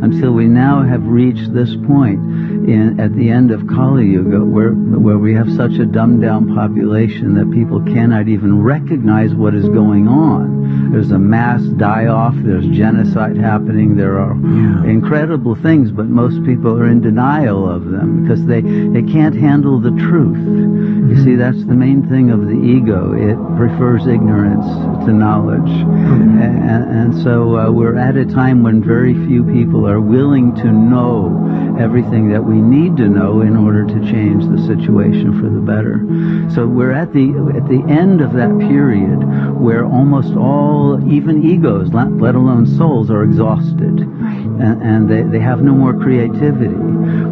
until we now have reached this point at the end of Kali Yuga, where we have such a dumbed-down population that people cannot even recognize what is going on. There's a mass die-off, there's genocide happening, there are incredible things, but most people are in denial of them because they can't handle the truth. You see, that's the main thing of the ego. It prefers ignorance to knowledge. And so we're at a time when very few people are willing to know everything that we need to know in order to change the situation for the better. So we're at the end of that period where almost all, even egos, let alone souls, are exhausted. And they have no more creativity,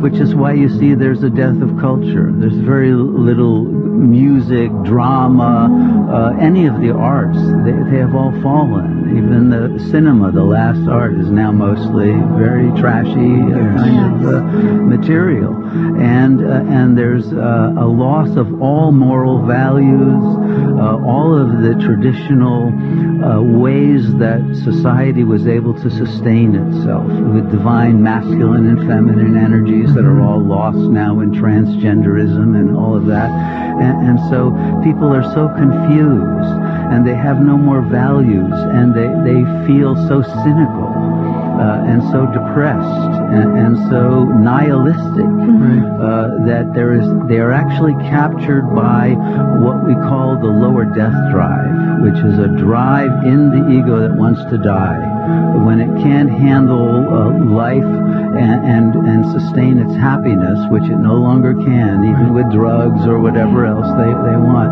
which is why you see there's a death of culture. There's very little music, drama, any of the arts. They have all fallen. Even the cinema, the last art, is now mostly very trashy kind of material. And there's a loss of all moral values, all of the traditional ways that society was able to sustain itself with divine masculine and feminine energies that are all lost now in transgenderism and all of that. And so people are so confused, and they have no more values, and they feel so cynical and so depressed and so nihilistic that they are actually captured by what we call the lower death drive, which is a drive in the ego that wants to die. When it can't handle life and sustain its happiness, which it no longer can, even with drugs or whatever else they want,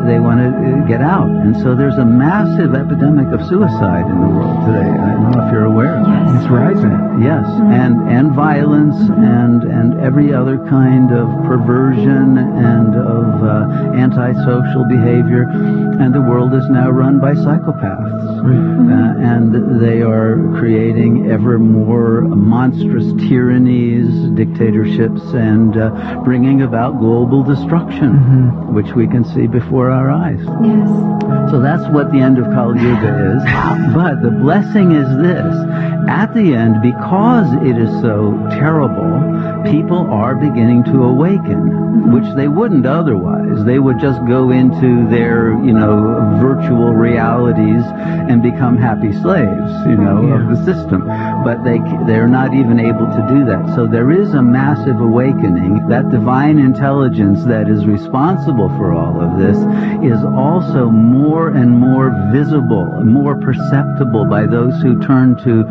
they want to get out. And so there's a massive epidemic of suicide in the world today. I don't know if you're aware of that. It's rising. Yes, and violence and every other kind of perversion and of antisocial behavior. And the world is now run by psychopaths. And they are creating ever more monstrous tyrannies, dictatorships, and bringing about global destruction, which we can see before our eyes. Yes. So that's what the end of Kali Yuga is. But the blessing is this. At the end, because it is so terrible, people are beginning to awaken, which they wouldn't otherwise. They would just go into their, virtual realities and become happy slaves, of the system. But they're not even able to do that. So there is a massive awakening. That divine intelligence that is responsible for all of this is also more and more visible, more perceptible by those who turn to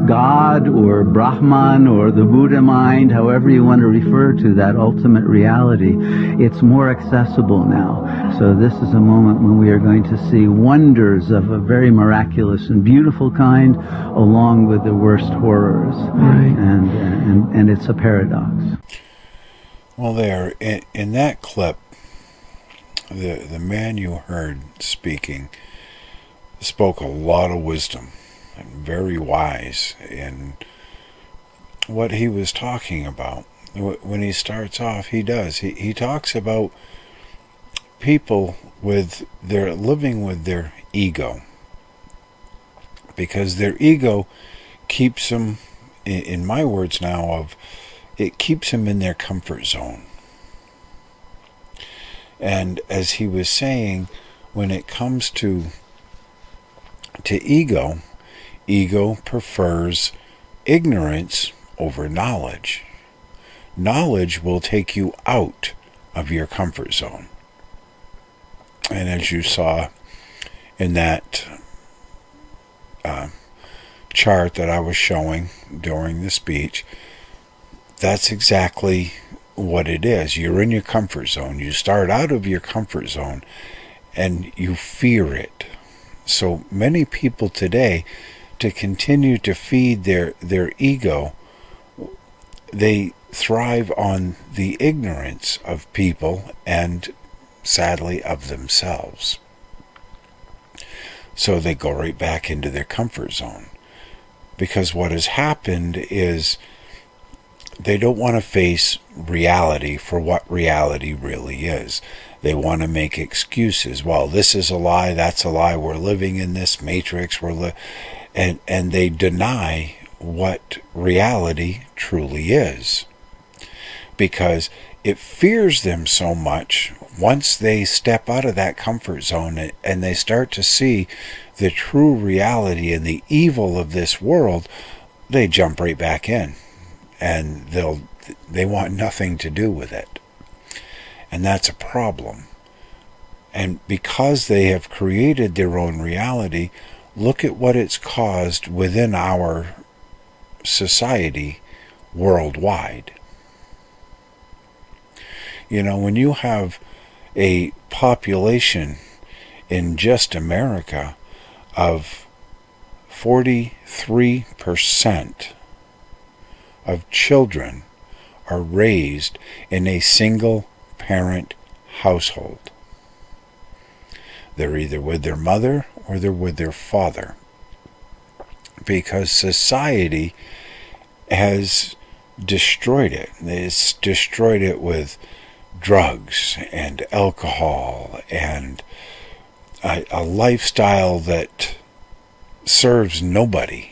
God or Brahman or the Buddha mind, however you want to refer to that ultimate reality. It's more accessible now. So this is a moment when we are going to see wonders of a very miraculous and beautiful kind, along with the worst horrors. And it's a paradox. Well, there, in that clip, the man you heard speaking spoke a lot of wisdom, and very wise in what he was talking about. When he starts off, he talks about people living with their ego, because their ego keeps them, in my words now, it keeps them in their comfort zone. And as he was saying, when it comes to ego prefers ignorance over knowledge. Knowledge will take you out of your comfort zone. And as you saw in that chart that I was showing during the speech, that's exactly what it is. You're in your comfort zone. You start out of your comfort zone and you fear it. So many people today, to continue to feed their ego, they thrive on the ignorance of people and, sadly, of themselves. So they go right back into their comfort zone. Because what has happened is they don't want to face reality for what reality really is. They want to make excuses. Well, this is a lie, that's a lie, we're living in this matrix, and they deny what reality truly is. Because it fears them so much once they step out of that comfort zone and they start to see the true reality and the evil of this world, they jump right back in, and they want nothing to do with it. And that's a problem. And because they have created their own reality, look at what it's caused within our society worldwide. You know, when you have a population in just America of 43% of children are raised in a single parent household. They're either with their mother or they're with their father. Because society has destroyed it. It's destroyed it with drugs and alcohol and a lifestyle that serves nobody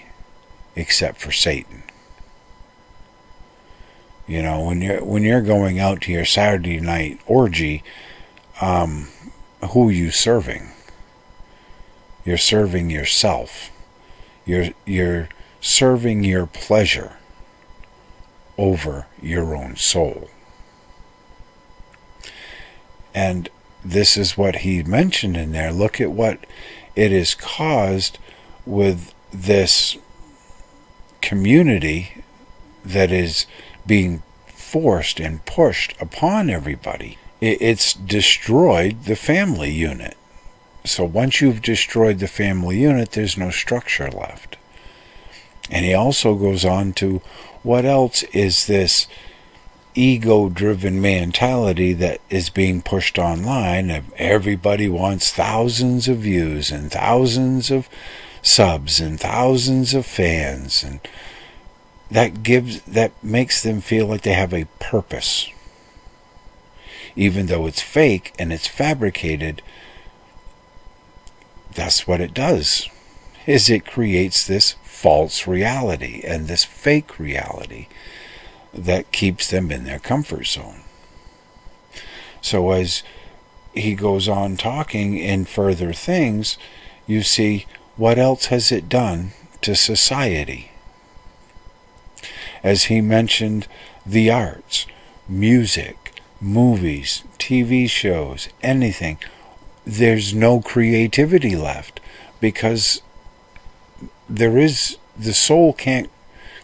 except for Satan. You know, when you're going out to your Saturday night orgy, who are you serving? You're serving yourself. You're serving your pleasure over your own soul. And this is what he mentioned in there. Look at what it has caused with this community that is being forced and pushed upon everybody. It's destroyed the family unit. So once you've destroyed the family unit, there's no structure left. And he also goes on to, what else is this ego-driven mentality that is being pushed online? Everybody wants thousands of views and thousands of subs and thousands of fans, and that makes them feel like they have a purpose. Even though it's fake and it's fabricated, that's what it does, is it creates this false reality and this fake reality that keeps them in their comfort zone. So as he goes on talking in further things, you see, what else has it done to society? As he mentioned, the arts, music, movies, TV shows, anything, there's no creativity left, because the soul can't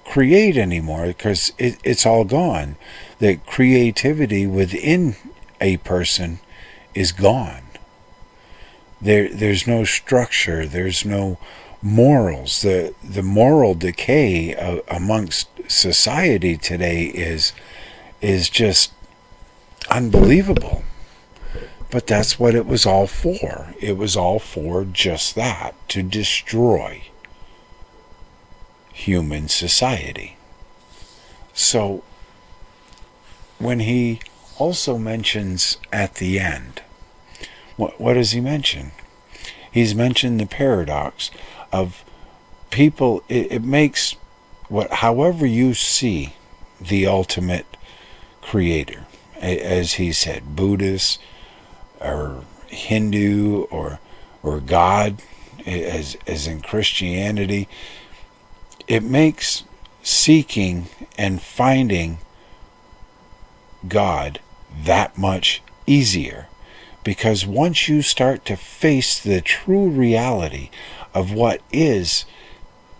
create anymore, because it's all gone. The creativity within a person is gone. There's no structure, there's no morals. The moral decay amongst society today is just unbelievable. But that's what it was all for. It was all for just that, to destroy human society. So when he also mentions at the end, what does he mention? He's mentioned the paradox of people. It makes however you see the ultimate creator, as he said, Buddhist or Hindu or God, as in Christianity, it makes seeking and finding God that much easier. Because once you start to face the true reality of what is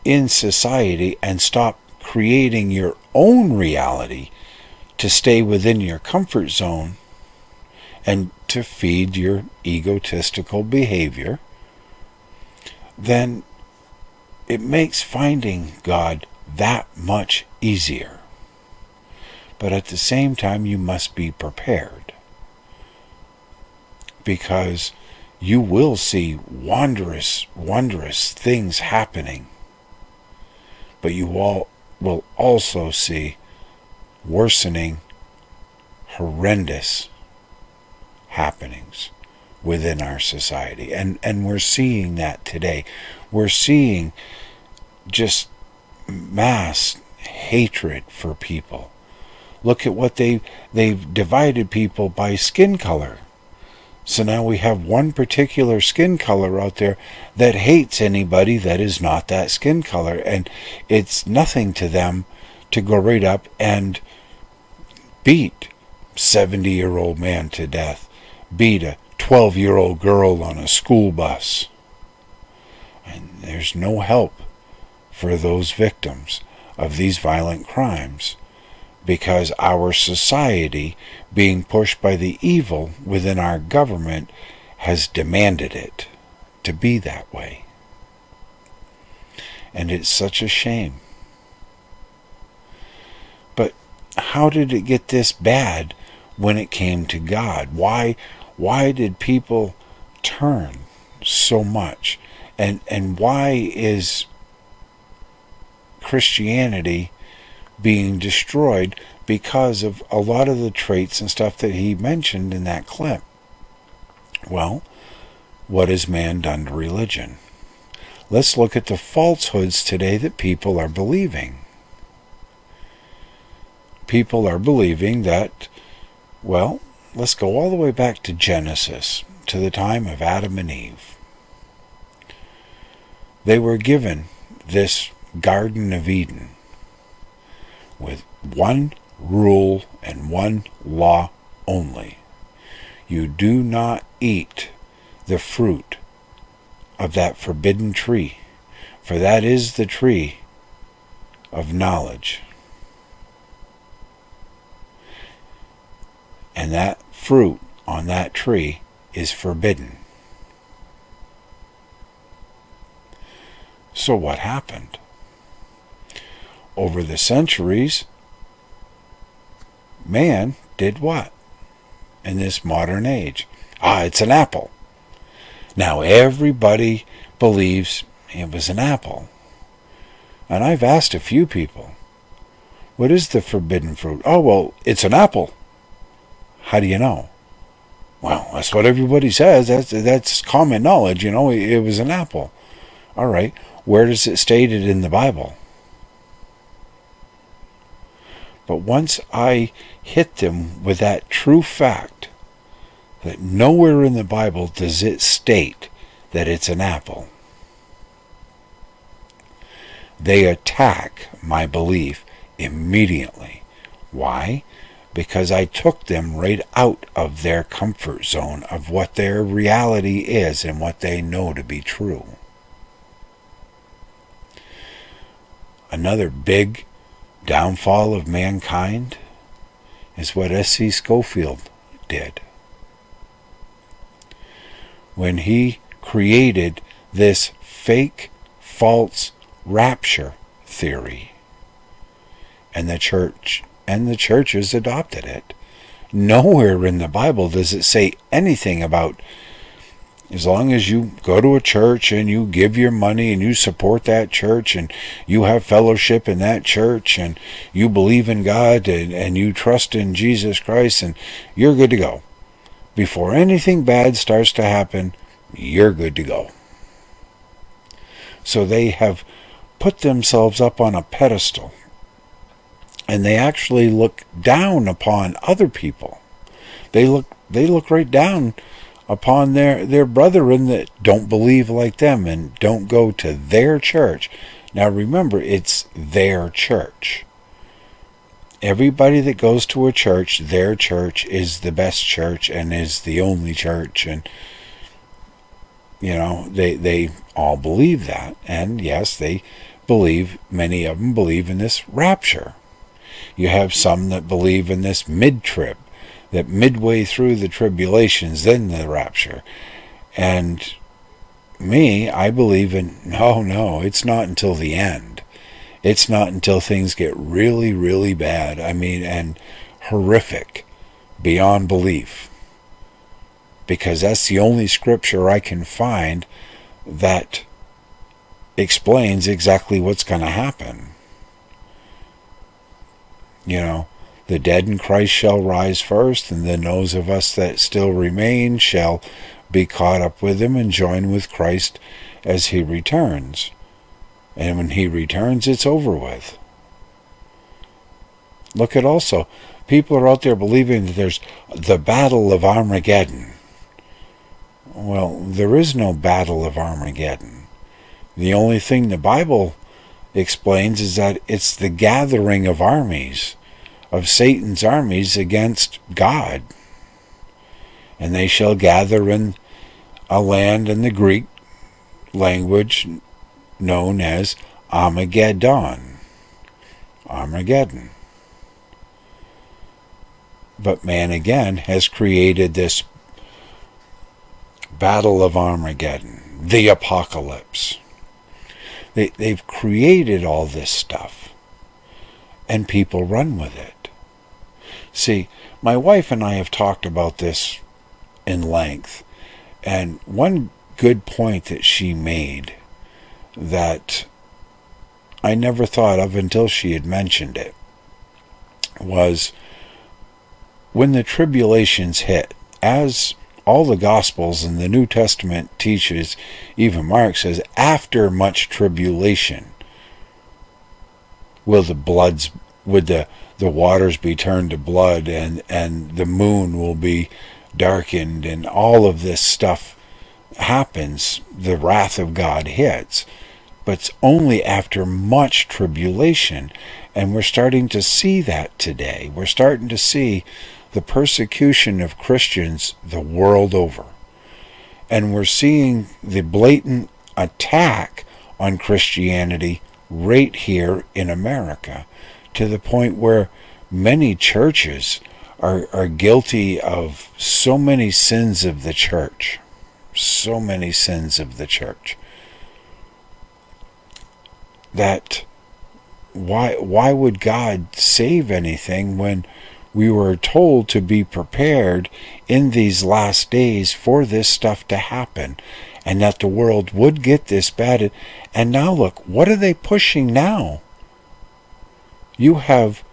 in society and stop creating your own reality to stay within your comfort zone and to feed your egotistical behavior, then it makes finding God that much easier. But at the same time, you must be prepared, because you will see wondrous things happening, but you will also see worsening, horrendous happenings within our society. And we're seeing that today. We're seeing just mass hatred for people. Look at what they've divided people by skin color. So now we have one particular skin color out there that hates anybody that is not that skin color. And it's nothing to them to go right up and beat 70-year-old man to death, beat a 12-year-old girl on a school bus. And there's no help for those victims of these violent crimes, because our society, being pushed by the evil within our government, has demanded it to be that way. And it's such a shame. But how did it get this bad when it came to God? Why did people turn so much? And why is Christianity being destroyed? Because of a lot of the traits and stuff that he mentioned in that clip. Well, what has man done to religion? Let's look at the falsehoods today that people are believing. People are believing that, well, let's go all the way back to Genesis, to the time of Adam and Eve. They were given this Garden of Eden with one rule and one law only. You do not eat the fruit of that forbidden tree, for that is the tree of knowledge. And that fruit on that tree is forbidden. So what happened? Over the centuries, man did what? In this modern age? It's an apple. Now everybody believes it was an apple. And I've asked a few people, what is the forbidden fruit? Oh, well, it's an apple. How do you know? Well, that's what everybody says. That's common knowledge, it was an apple. All right, where does it state it in the Bible? But once I hit them with that true fact that nowhere in the Bible does it state that it's an apple, they attack my belief immediately. Why? Because I took them right out of their comfort zone of what their reality is and what they know to be true. Another big downfall of mankind is what S.C. Scofield did. When he created this fake, false rapture theory, and the churches adopted it. Nowhere in the Bible does it say anything about, as long as you go to a church and you give your money and you support that church and you have fellowship in that church and you believe in God and you trust in Jesus Christ, and you're good to go. Before anything bad starts to happen, you're good to go. So they have put themselves up on a pedestal, and they actually look down upon other people. They look right down upon their brethren that don't believe like them and don't go to their church. Now remember, it's their church. Everybody that goes to a church, their church is the best church and is the only church, and they all believe that. And yes, many of them believe in this rapture. You have some that believe in this mid-trib, that midway through the tribulations, then the rapture. And me, I believe in, no, it's not until the end. It's not until things get really, really bad. And horrific beyond belief. Because that's the only scripture I can find that explains exactly what's going to happen. The dead in Christ shall rise first, and then those of us that still remain shall be caught up with him and join with Christ as he returns. And when he returns, it's over with. Look at also, people are out there believing that there's the Battle of Armageddon. Well, there is no Battle of Armageddon. The only thing the Bible explains is that it's the gathering of armies, of Satan's armies against God. And they shall gather in a land in the Greek language known as Armageddon. Armageddon. But man again has created this Battle of Armageddon, the apocalypse. They've created all this stuff, and people run with it. See, my wife and I have talked about this in length, and one good point that she made that I never thought of until she had mentioned it was when the tribulations hit, as all the Gospels and the New Testament teaches, even Mark says, after much tribulation would the waters be turned to blood, and the moon will be darkened, and all of this stuff happens. The wrath of God hits, but it's only after much tribulation. And we're starting to see that today. We're starting to see the persecution of Christians the world over. And we're seeing the blatant attack on Christianity right here in America, to the point where many churches are guilty of so many sins of the church. So many sins of the church. That why would God save anything when we were told to be prepared in these last days for this stuff to happen, and that the world would get this bad? And now look, what are they pushing now? You have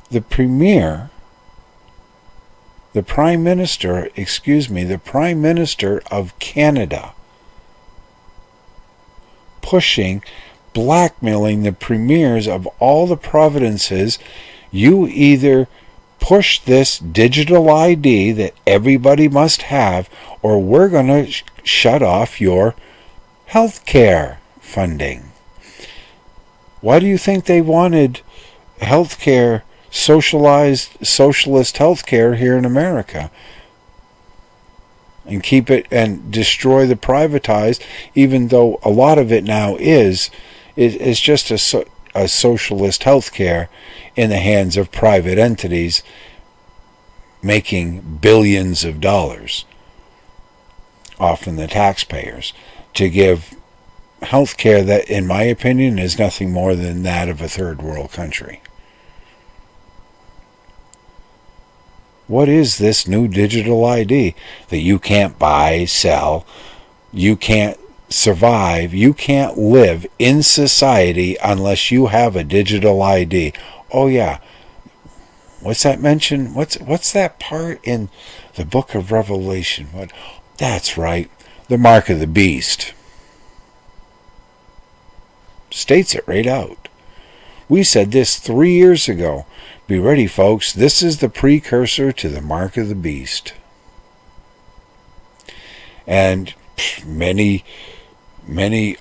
the Prime Minister of Canada pushing, blackmailing the premiers of all the provinces. You either push this digital ID that everybody must have, or we're going to shut off your health care funding. Why do you think they wanted health care, socialist health care here in America? And keep it and destroy the privatized, even though a lot of it now is just a socialist health care in the hands of private entities making billions of dollars, often the taxpayers, to give health care that, in my opinion, is nothing more than that of a third world country. What is this new digital ID that you can't buy, sell, you can't survive, you can't live in society unless you have a digital ID? Oh yeah. What's that mention? What's that part in the book of Revelation? That's right. The mark of the beast. States it right out. We said this 3 years ago. Be ready, folks. This is the precursor to the mark of the beast. And many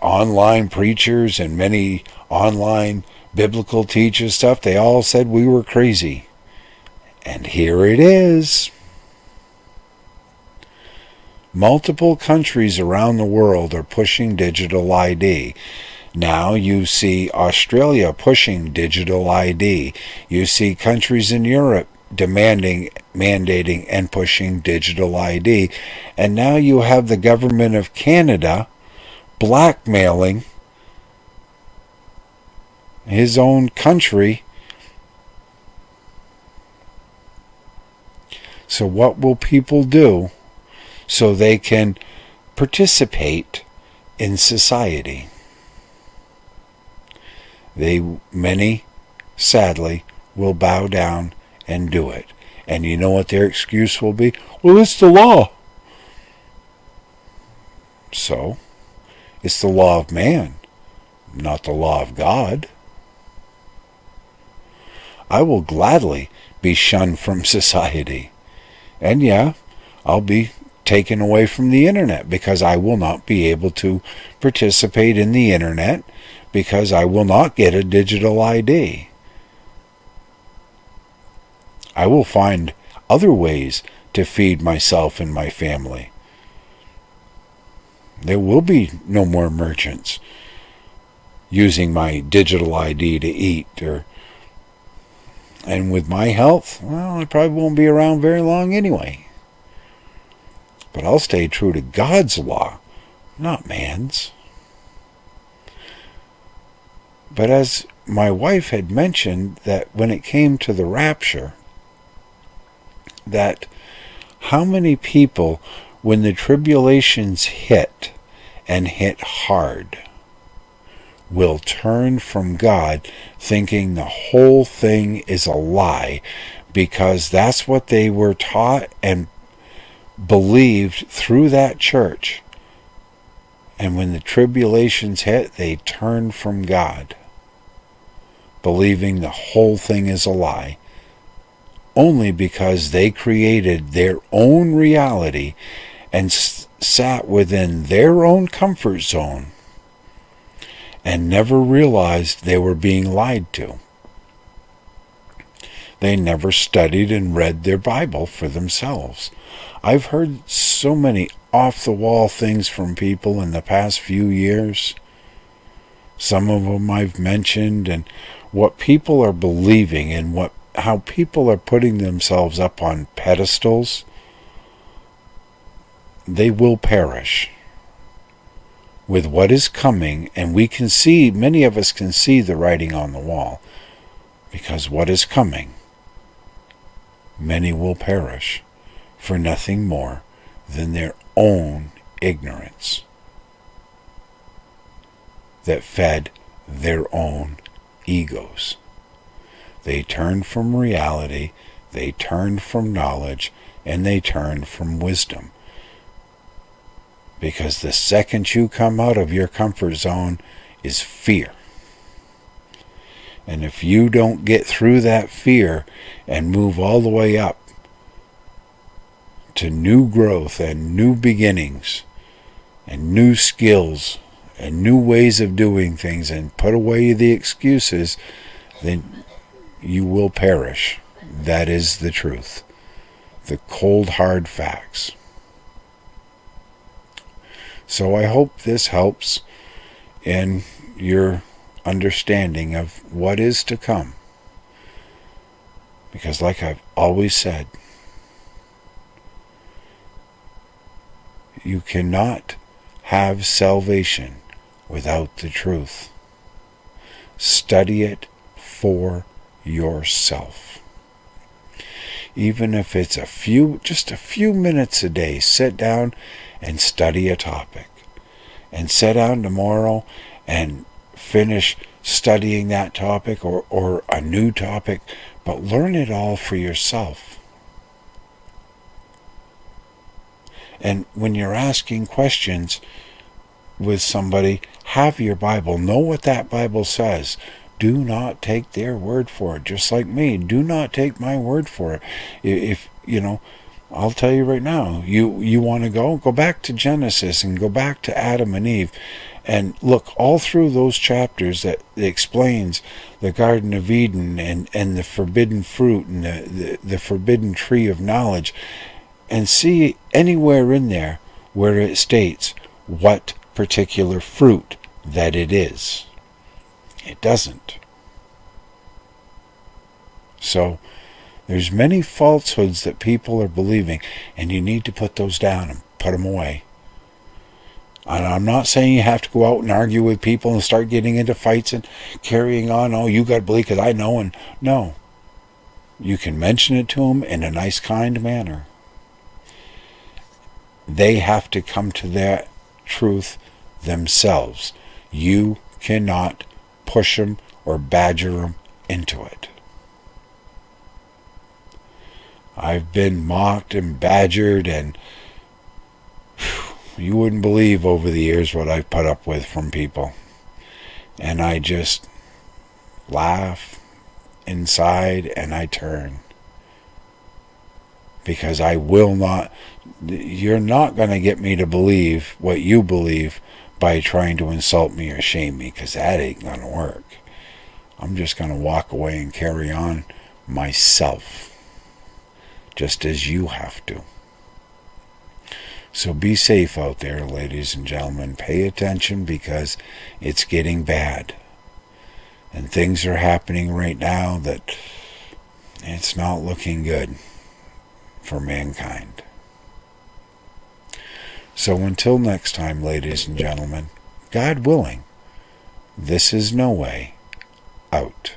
online preachers and many online biblical teachers stuff, they all said we were crazy. And here it is. Multiple countries around the world are pushing digital ID. Now you see Australia pushing digital ID. You see countries in Europe mandating and pushing digital ID. And now you have the government of Canada blackmailing his own country. So what will people do so they can participate in society? Many, sadly, will bow down and do it. And you know what their excuse will be? Well, it's the law. So, it's the law of man. not the law of God. I will gladly be shunned from society. And yeah, I'll be taken away from the internet because I will not be able to participate in the internet because I will not get a digital ID. I will find other ways to feed myself and my family. There will be no more merchants using my digital ID to eat, and with my health, well, I probably won't be around very long anyway. But I'll stay true to God's law, not man's. But as my wife had mentioned, that when it came to the rapture, that how many people, when the tribulations hit and hit hard, will turn from God thinking the whole thing is a lie because that's what they were taught and believed through that church. And when the tribulations hit, they turn from God, believing the whole thing is a lie, only because they created their own reality and sat within their own comfort zone and never realized they were being lied to. They never studied and read their Bible for themselves. I've heard so many off-the-wall things from people in the past few years. Some of them I've mentioned, and what people are believing and how people are putting themselves up on pedestals. They will perish with what is coming, and we can see, many of us can see the writing on the wall, because what is coming, many will perish for nothing more than their own ignorance that fed their own egos. They turned from reality, they turned from knowledge, and they turned from wisdom. Because the second you come out of your comfort zone is fear. And if you don't get through that fear and move all the way up to new growth and new beginnings and new skills and new ways of doing things and put away the excuses, then you will perish. That is the truth. The cold, hard facts. So I hope this helps in your understanding of what is to come. Because like I've always said, you cannot have salvation without the truth. Study it for yourself. Even if it's just a few minutes a day, sit down and study a topic. And sit down tomorrow and finish studying that topic or a new topic, but learn it all for yourself. And when you're asking questions with somebody, have your Bible. Know what that Bible says. Do not take their word for it. Just like me, do not take my word for it. If I'll tell you right now, you want to go back to Genesis and go back to Adam and Eve and look all through those chapters that explains the Garden of Eden and the forbidden fruit and the forbidden tree of knowledge, and see anywhere in there where it states what particular fruit that it is. It doesn't. So there's many falsehoods that people are believing, and you need to put those down and put them away. And I'm not saying you have to go out and argue with people and start getting into fights and carrying on, oh, you got to believe because I know. And no. You can mention it to them in a nice, kind manner. They have to come to that truth themselves. You cannot push them or badger them into it. I've been mocked and badgered, and you wouldn't believe over the years what I've put up with from people. And I just laugh inside and I turn. Because I will not, you're not going to get me to believe what you believe by trying to insult me or shame me, because that ain't going to work. I'm just going to walk away and carry on myself, just as you have to. So be safe out there, ladies and gentlemen. Pay attention, because it's getting bad. And things are happening right now that it's not looking good for mankind. So until next time, ladies and gentlemen, God willing, this is No Way Out.